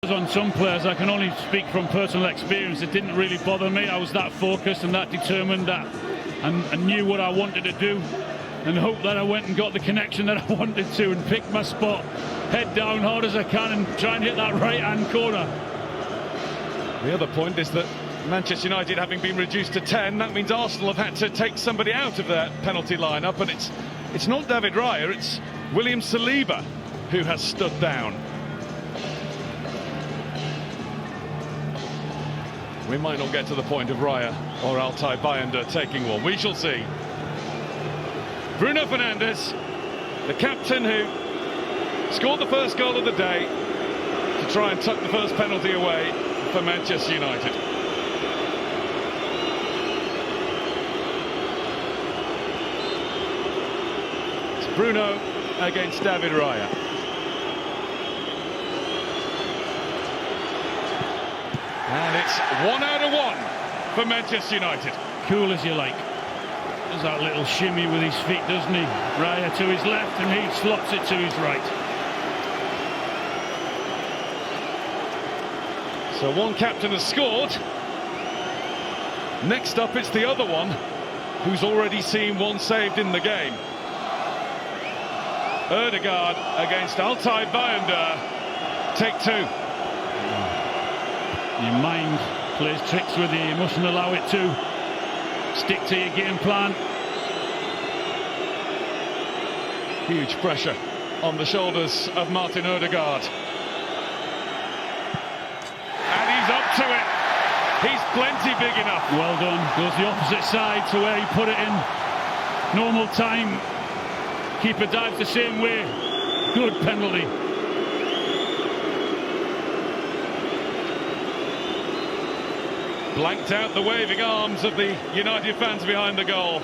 On some players, I can only speak from personal experience. It didn't really bother me. I was that focused and that determined that I knew what I wanted to do and hoped that I went and got the connection that I wanted to and picked my spot, head down hard as I can and try and hit that right-hand corner. The other point is that Manchester United, having been reduced to 10, that means Arsenal have had to take somebody out of their penalty lineup, and it's not David Raya, it's William Saliba who has stood down. We might not get to the point of Raya or Altay Bayındır taking one. We shall see. Bruno Fernandes, the captain who scored the first goal of the day, to try and tuck the first penalty away for Manchester United. It's Bruno against David Raya. And it's 1 out of 1 for Manchester United. Cool as you like. Does that little shimmy with his feet, doesn't he? Raya to his left and he slots it to his right. So one captain has scored. Next up it's the other one who's already seen one saved in the game. Ødegaard against Altay Bayındır. Take two. Your mind plays tricks with you. You mustn't allow it to. Stick to your game plan. Huge pressure on the shoulders of Martin Ødegaard. And he's up to it. He's plenty big enough. Well done. Goes the opposite side to where he put it in normal time. Keeper dives the same way. Good penalty. Blanked out the waving arms of the United fans behind the goal.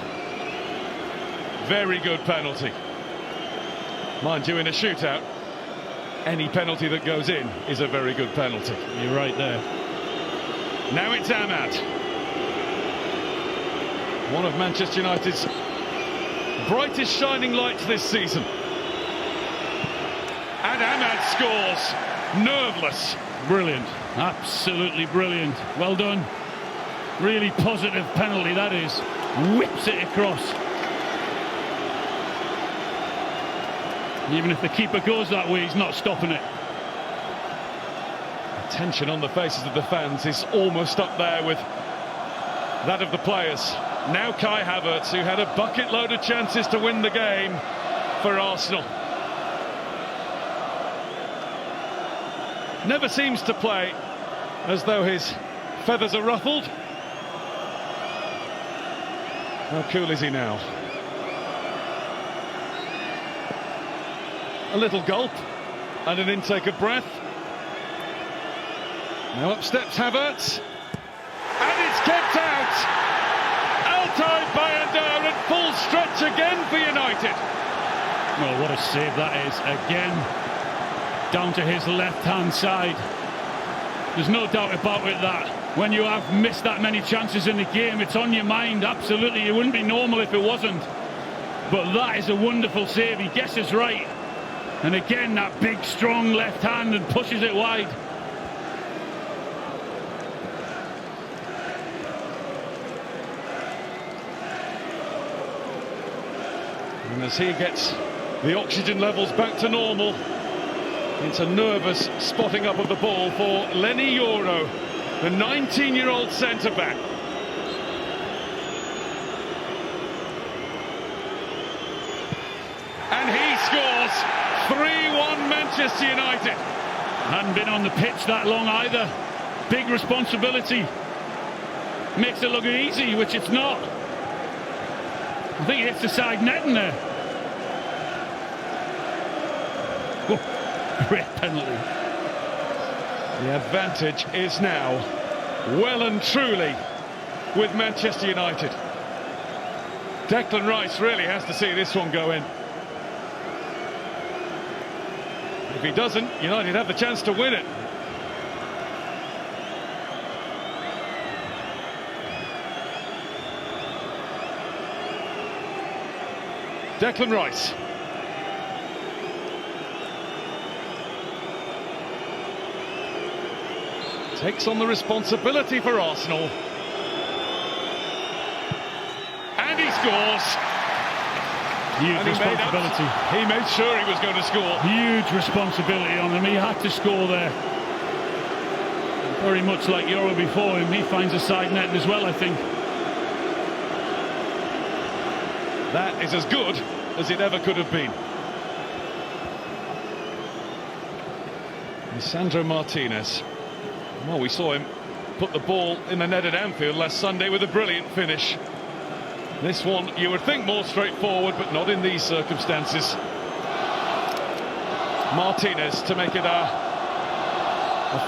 Very good penalty. Mind you, in a shootout, any penalty that goes in is a very good penalty. You're right there. Now it's Ahmad. One of Manchester United's brightest shining lights this season. And Ahmad scores. Nerveless. Brilliant. Absolutely brilliant. Well done. Really positive penalty, that is. Whips it across. Even if the keeper goes that way, he's not stopping it. The tension on the faces of the fans is almost up there with that of the players. Now Kai Havertz, who had a bucket load of chances to win the game for Arsenal. Never seems to play as though his feathers are ruffled. How cool is he now? A little gulp and an intake of breath. Now up steps Havertz. And it's kept out! Altay Bayındır at full stretch again for United. Well, what a save that is. Again, down to his left-hand side. There's no doubt about it that when you have missed that many chances in the game, it's on your mind, absolutely. It wouldn't be normal if it wasn't. But that is a wonderful save. He guesses right. And again, that big, strong left hand and pushes it wide. And as he gets the oxygen levels back to normal, it's a nervous spotting up of the ball for Leny Yoro, the 19-year-old centre-back. And he scores 3-1 Manchester United. Hadn't been on the pitch that long either. Big responsibility. Makes it look easy, which it's not. I think it hits the side netting there. Oh, great penalty. The advantage is now well and truly with Manchester United. Declan Rice really has to see this one go in. If he doesn't, United have the chance to win it. Declan Rice. takes on the responsibility for Arsenal. And he scores. Huge responsibility. He made sure he was going to score. Huge responsibility on him. He had to score there. Very much like Euro before him, he finds a side net as well, I think. That is as good as it ever could have been. Lisandro Martinez. Well, we saw him put the ball in the net at Anfield last Sunday with a brilliant finish. This one, you would think more straightforward, but not in these circumstances. Martinez to make it a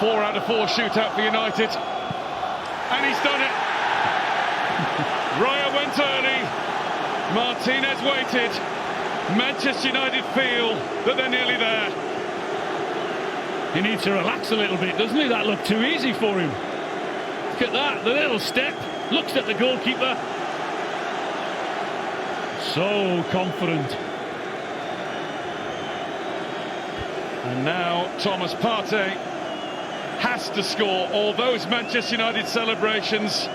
4 out of 4 shootout for United. And he's done it. Raya went early. Martinez waited. Manchester United feel that they're nearly there. He needs to relax a little bit, doesn't he? That looked too easy for him. Look at that, the little step. Looks at the goalkeeper. So confident. And now Thomas Partey has to score. All those Manchester United celebrations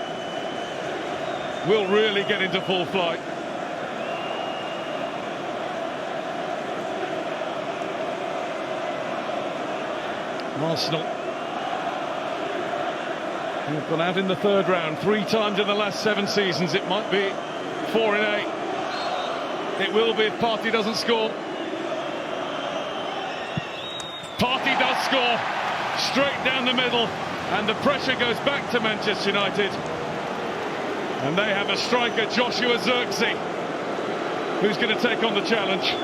will really get into full flight. Arsenal have gone out in the third round 3 times in the last 7 seasons. It might be 4 in 8. It will be if Partey doesn't score. Partey does score. Straight down the middle, and the pressure goes back to Manchester United. And they have a striker, Joshua Zirkzee, who's going to take on the challenge.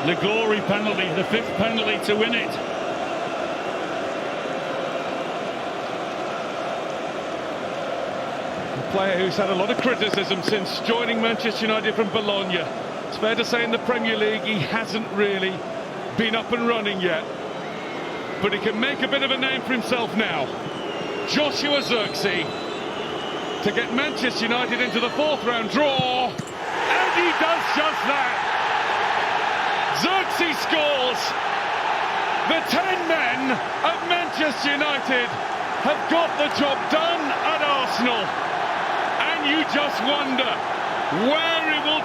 The glory penalty, the 5th penalty to win it. A player who's had a lot of criticism since joining Manchester United from Bologna. It's fair to say in the Premier League he hasn't really been up and running yet, but he can make a bit of a name for himself now. Joshua Zirkzee to get Manchester United into the 4th round draw, and he does just that. Zirkzee scores. The 10 men of Manchester United have got the job done at Arsenal, and you just wonder where it will